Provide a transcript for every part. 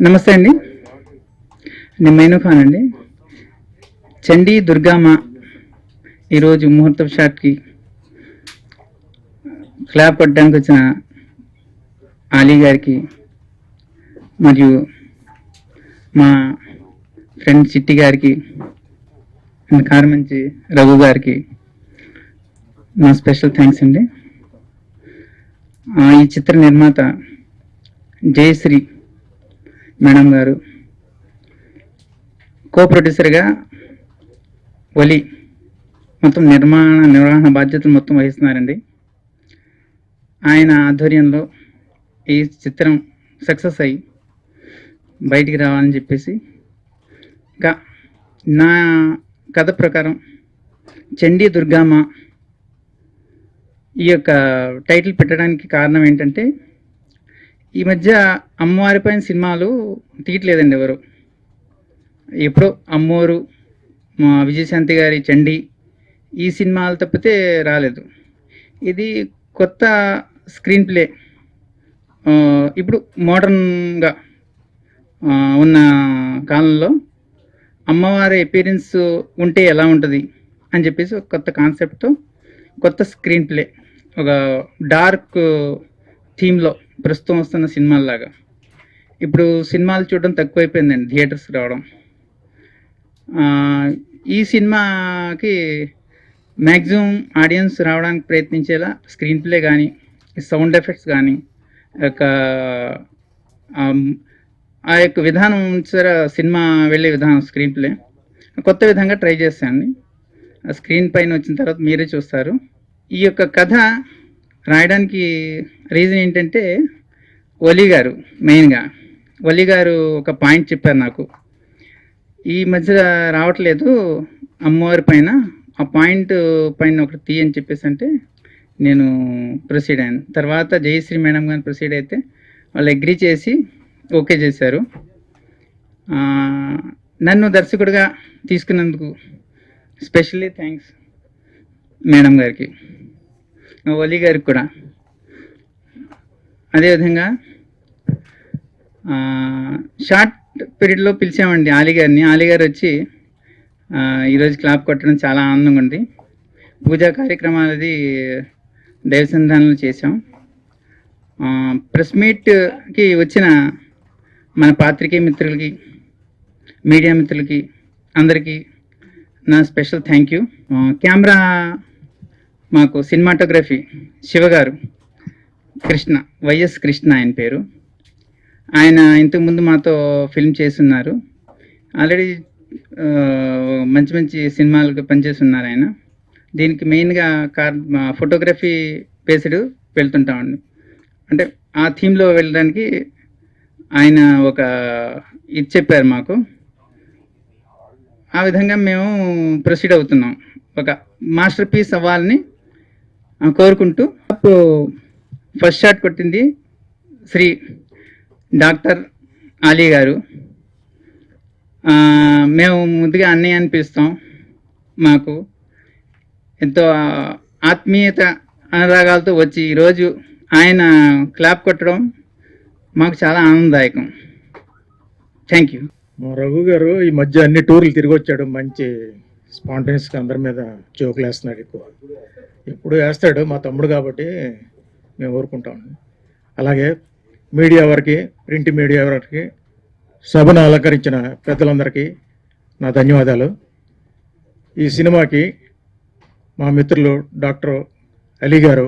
నమస్తే అండి, నేను మైనూ ఖాన్ అండి. చండీ దుర్గామ ఈరోజు ముహూర్తం షాట్కి క్లాప్ కొట్టడానికి వచ్చిన ఆలీ గారికి మరియు మా ఫ్రెండ్ చిట్టి గారికి కారమంచి రఘు గారికి నా స్పెషల్ థ్యాంక్స్ అండి. ఈ చిత్ర నిర్మాత జయశ్రీ మేడం గారు, కో ప్రొడ్యూసర్గా వలి మొత్తం నిర్వహణ బాధ్యతలు మొత్తం వహిస్తున్నారండి. ఆయన ఆధ్వర్యంలో ఈ చిత్రం సక్సెస్ అయ్యి బయటికి రావాలని చెప్పేసి, ఇంకా నా కథ ప్రకారం చండీ దుర్గామ ఈ యొక్క టైటిల్ పెట్టడానికి కారణం ఏంటంటే, ఈ మధ్య అమ్మవారి పైన సినిమాలు తీయట్లేదండి ఎవరు. ఎప్పుడో అమ్మోరు, మా విజయశాంతి గారి చండీ ఈ సినిమాలు తప్పితే రాలేదు. ఇది కొత్త స్క్రీన్ ప్లే, ఇప్పుడు మోడర్న్గా ఉన్న కాలంలో అమ్మవారి అపీరెన్స్ ఉంటే ఎలా ఉంటుంది అని చెప్పేసి ఒక కొత్త కాన్సెప్ట్తో కొత్త స్క్రీన్ ప్లే, ఒక డార్క్ థీమ్లో ప్రస్తుతం వస్తున్న సినిమాల్లాగా. ఇప్పుడు సినిమాలు చూడడం తక్కువైపోయిందండి, థియేటర్స్ రావడం. ఈ సినిమాకి మ్యాక్సిమం ఆడియన్స్ రావడానికి ప్రయత్నించేలా స్క్రీన్ ప్లే కానీ, సౌండ్ ఎఫెక్ట్స్ కానీ, ఆ యొక్క విధానం సరే, సినిమా వెళ్ళే విధానం స్క్రీన్ ప్లే కొత్త విధంగా ట్రై చేశాను. ఆ స్క్రీన్ పైన వచ్చిన తర్వాత మీరే చూస్తారు. ఈ యొక్క కథ రాయడానికి రీజన్ ఏంటంటే, వలి గారు మెయిన్గా వలి గారు ఒక పాయింట్ చెప్పారు నాకు, ఈ మధ్య రావట్లేదు అమ్మవారి పైన, ఆ పాయింట్ పైన ఒకటి తీయని చెప్పేసి అంటే నేను ప్రొసీడ్ అయ్యాను. తర్వాత జయశ్రీ మేడం గారిని ప్రొసీడ్ అయితే వాళ్ళు అగ్రీ చేసి ఓకే చేశారు. నన్ను దర్శకుడిగా తీసుకున్నందుకు స్పెషల్లీ థ్యాంక్స్ మేడం గారికి, వలి గారికి కూడా. అదేవిధంగా షార్ట్ పీరియడ్లో పిలిచామండి ఆలీ గారిని. ఆలీ గారు వచ్చి ఈరోజు క్లాప్ కొట్టడం చాలా ఆనందంగా ఉంది. పూజా కార్యక్రమాలది దైవసంధానంలో చేసాం. ప్రెస్ మీట్కి వచ్చిన మన పాత్రికేయ మిత్రులకి, మీడియా మిత్రులకి అందరికీ నా స్పెషల్ థ్యాంక్ యూ. కెమెరా మాకు సినిమాటోగ్రఫీ శివగారు, కృష్ణ, వైఎస్ కృష్ణ ఆయన పేరు. ఆయన ఇంతకుముందు మాతో ఫిల్మ్ చేస్తున్నారు, ఆల్రెడీ మంచి మంచి సినిమాలకు పనిచేస్తున్నారు ఆయన. దీనికి మెయిన్గా ఫోటోగ్రఫీ బేస్డ్ వెళ్తుంటామండి, అంటే ఆ థీమ్లో వెళ్ళడానికి ఆయన ఒక ఇది చెప్పారు మాకు. ఆ విధంగా మేము ప్రొసీడ్ అవుతున్నాం, ఒక మాస్టర్ పీస్ అవ్వాలని కోరుకుంటూ. ఫస్ట్ షాట్ కొట్టింది శ్రీ డాక్టర్ ఆలీ గారు. మేము ముందుగా అన్నయ్య అనిపిస్తాం. మాకు ఎంతో ఆత్మీయత అనురాగాలతో వచ్చి ఈరోజు ఆయన క్లాప్ కొట్టడం మాకు చాలా ఆనందదాయకం. Thank you. రఘు గారు ఈ మధ్య అన్ని టూర్లు తిరిగి వచ్చాడు, మంచి స్పాంటేనియస్గా అందరి మీద జోకులు వేస్తున్నాడు. ఎప్పుడు వేస్తాడు, మా తమ్ముడు కాబట్టి మేము ఊరుకుంటాం. అలాగే మీడియా వారికి, ప్రింట్ మీడియా వారికి, సభను అలంకరించిన పెద్దలందరికీ నా ధన్యవాదాలు. ఈ సినిమాకి మా మిత్రులు డాక్టర్ అలీ గారు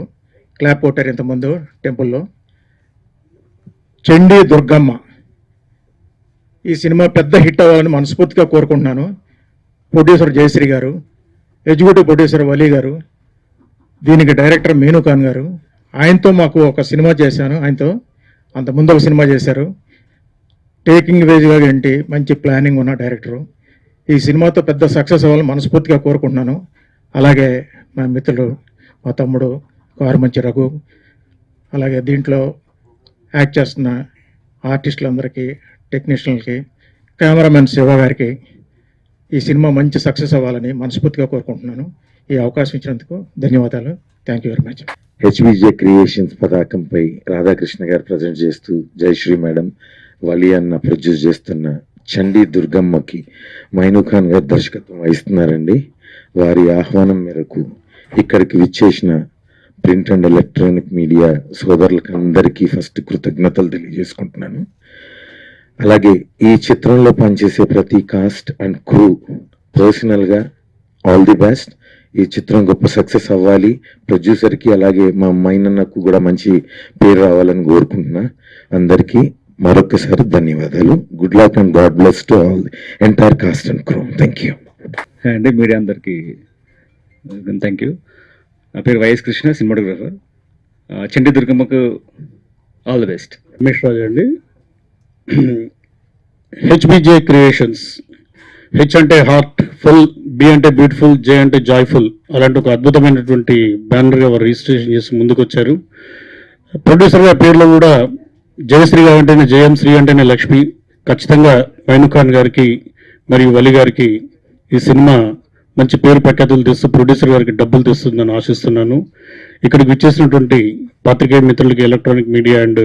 క్లాప్ కొట్టారు ఇంతకుముందు టెంపుల్లో. చండీ దుర్గమ్మ ఈ సినిమా పెద్ద హిట్ అవ్వాలని మనస్ఫూర్తిగా కోరుకుంటున్నాను. ప్రొడ్యూసర్ జయశ్రీ గారు, ఎగ్జిక్యూటివ్ ప్రొడ్యూసర్ వలి గారు, దీనికి డైరెక్టర్ మైనూ ఖాన్ గారు. ఆయనతో మాకు ఒక సినిమా చేశాను, ఆయనతో అంతకుముందు ఒక సినిమా చేశారు. టేకింగ్ వేజ్గా ఏంటి, మంచి ప్లానింగ్ ఉన్న డైరెక్టరు. ఈ సినిమాతో పెద్ద సక్సెస్ అవ్వాలని మనస్ఫూర్తిగా కోరుకుంటున్నాను. అలాగే మా మిత్రులు, మా తమ్ముడు కారుమంచి రఘు, అలాగే దీంట్లో యాక్ట్ చేస్తున్న ఆర్టిస్టులందరికీ, టెక్నీషియన్లకి, కెమెరామెన్ శివ గారికి ఈ సినిమా మంచి సక్సెస్ అవ్వాలని మనస్ఫూర్తిగా కోరుకుంటున్నాను. ఈ అవకాశం ఇచ్చినందుకు ధన్యవాదాలు. Thank you very much. HBJ creations పతాకంపై రాధాకృష్ణ గారు ప్రజెంట్ చేస్తూ, జయశ్రీ మేడం, వలి అన్న ప్రొడ్యూస్ చేస్తున్న చండీ దుర్గమ్మకి మైనూ ఖాన్ గారు దర్శకత్వం వహిస్తున్నారండి. వారి ఆహ్వానం మేరకు ఇక్కడికి విచ్చేసిన ప్రింట్ అండ్ ఎలక్ట్రానిక్ మీడియా సోదరులకు అందరికీ ఫస్ట్ కృతజ్ఞతలు తెలియజేసుకుంటున్నాను. అలాగే ఈ చిత్రంలో పనిచేసే ప్రతి కాస్ట్ అండ్ క్రూ పర్సనల్గా ఆల్ ది బెస్ట్. ఈ చిత్రం గొప్ప సక్సెస్ అవ్వాలి, ప్రొడ్యూసర్కి అలాగే మా మైనన్నకు కూడా మంచి పేరు రావాలని కోరుకుంటున్నా. అందరికీ మరొకసారి ధన్యవాదాలు. Good luck and god bless to all entire cast and crew. Thank you అండి. మీడియా అందరికీ థ్యాంక్ యూ. నా పేరు వైఎస్ కృష్ణ, సినిమాటోగ్రాఫర్. చండీ దుర్గమ్మకు all the best. Ramesh Raju అండి. HBJ creations. హెచ్ అంటే హార్ట్ ఫుల్, బి అంటే బ్యూటిఫుల్, జే అంటే జాయ్ఫుల్, అలాంటి ఒక అద్భుతమైనటువంటి బ్యానర్గా వారు రిజిస్ట్రేషన్ చేసి ముందుకు వచ్చారు. ప్రొడ్యూసర్గా పేర్లో కూడా జయశ్రీ గారు అంటేనే జయం, శ్రీ అంటేనే లక్ష్మి. ఖచ్చితంగా మైనూ ఖాన్ గారికి మరియు వలి గారికి ఈ సినిమా మంచి పేరు ప్రఖ్యాతులు తెస్తూ ప్రొడ్యూసర్ గారికి డబ్బులు తెస్తుందని ఆశిస్తున్నాను. ఇక్కడికి విచ్చేసినటువంటి పాత్రికేయ మిత్రులకి, electronic media and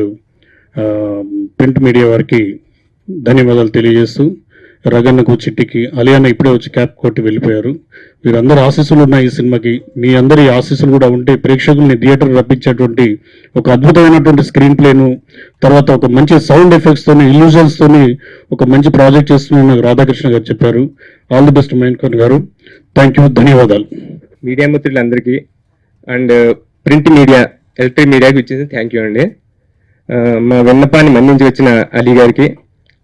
print media వారికి ధన్యవాదాలు తెలియజేస్తూ, రగన్నకు, చిట్టికి, అలియాన్న ఇప్పుడే వచ్చి క్యాప్ కొట్టి వెళ్ళిపోయారు. వీరందరి ఆశీస్సులు ఉన్నాయి ఈ సినిమాకి. మీ అందరి ఆశీస్సులు కూడా ఉంటే ప్రేక్షకుల్ని థియేటర్ రప్పించేటువంటి ఒక అద్భుతమైనటువంటి స్క్రీన్ ప్లేను, తర్వాత ఒక మంచి సౌండ్ ఎఫెక్ట్స్తోని, ఇల్యూజన్స్తోని ఒక మంచి ప్రాజెక్ట్ చేస్తున్న రాధాకృష్ణ గారు చెప్పారు. ఆల్ ది బెస్ట్ మైనూ ఖాన్ గారు. థ్యాంక్ యూ, ధన్యవాదాలు. మీడియా మిత్రులందరికీ అండ్ ప్రింట్ మీడియా, ఎలక్ట్రిక్ మీడియాకి వచ్చేసి థ్యాంక్ యూ అండి. మా విన్నపాన్ని మన్నించి వచ్చిన అలీ గారికి,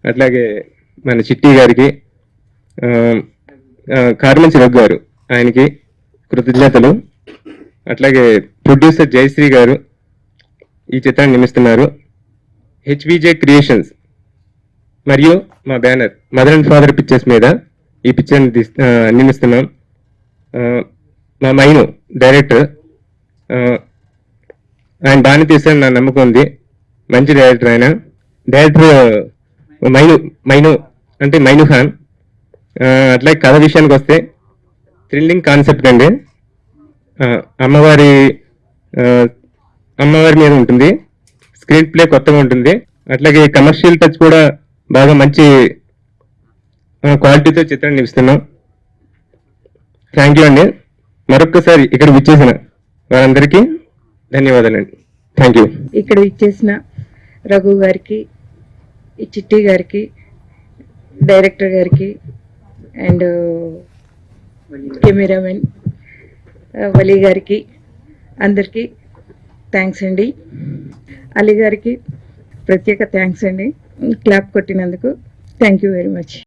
అట్లాగే మన చిట్టి గారికి, కార్మంచి రఘు గారు, ఆయనకి కృతజ్ఞతలు. అట్లాగే ప్రొడ్యూసర్ జయశ్రీ గారు ఈ చిత్రాన్ని నిర్మిస్తున్నారు. హెచ్బిజే క్రియేషన్స్ మరియు మా banner mother and father pictures మీద ఈ పిక్చర్ని నిర్మిస్తున్నాం. మా మైను డైరెక్టర్, ఆయన బాగానే తీస్తారని నా నమ్మకం ఉంది. మంచి డైరెక్టర్ ఆయన. డైరెక్టర్ మైను అంటే మైనూ ఖాన్. అట్లాగే కథ విషయానికి వస్తే థ్రిల్లింగ్ కాన్సెప్ట్ అండి. అమ్మవారి మీద ఉంటుంది. స్క్రీన్ ప్లే కొత్తగా ఉంటుంది. అట్లాగే కమర్షియల్ టచ్ కూడా బాగా మంచి క్వాలిటీతో చిత్రాన్ని నిర్మిస్తున్నాం. థ్యాంక్ యూ అండి. మరొక్కసారి ఇక్కడ విచ్చేసిన వారందరికీ ధన్యవాదాలండి. Thank you. ఇక్కడ విచ్చేసిన రఘు గారికి, ఈ చిట్టి గారికి, డైరెక్టర్ గారికి అండ్ కెమెరామెన్ వలి గారికి అందరికీ థ్యాంక్స్ అండి. అలీ గారికి ప్రత్యేక థ్యాంక్స్ అండి, క్లాప్ కొట్టినందుకు. Thank you very much.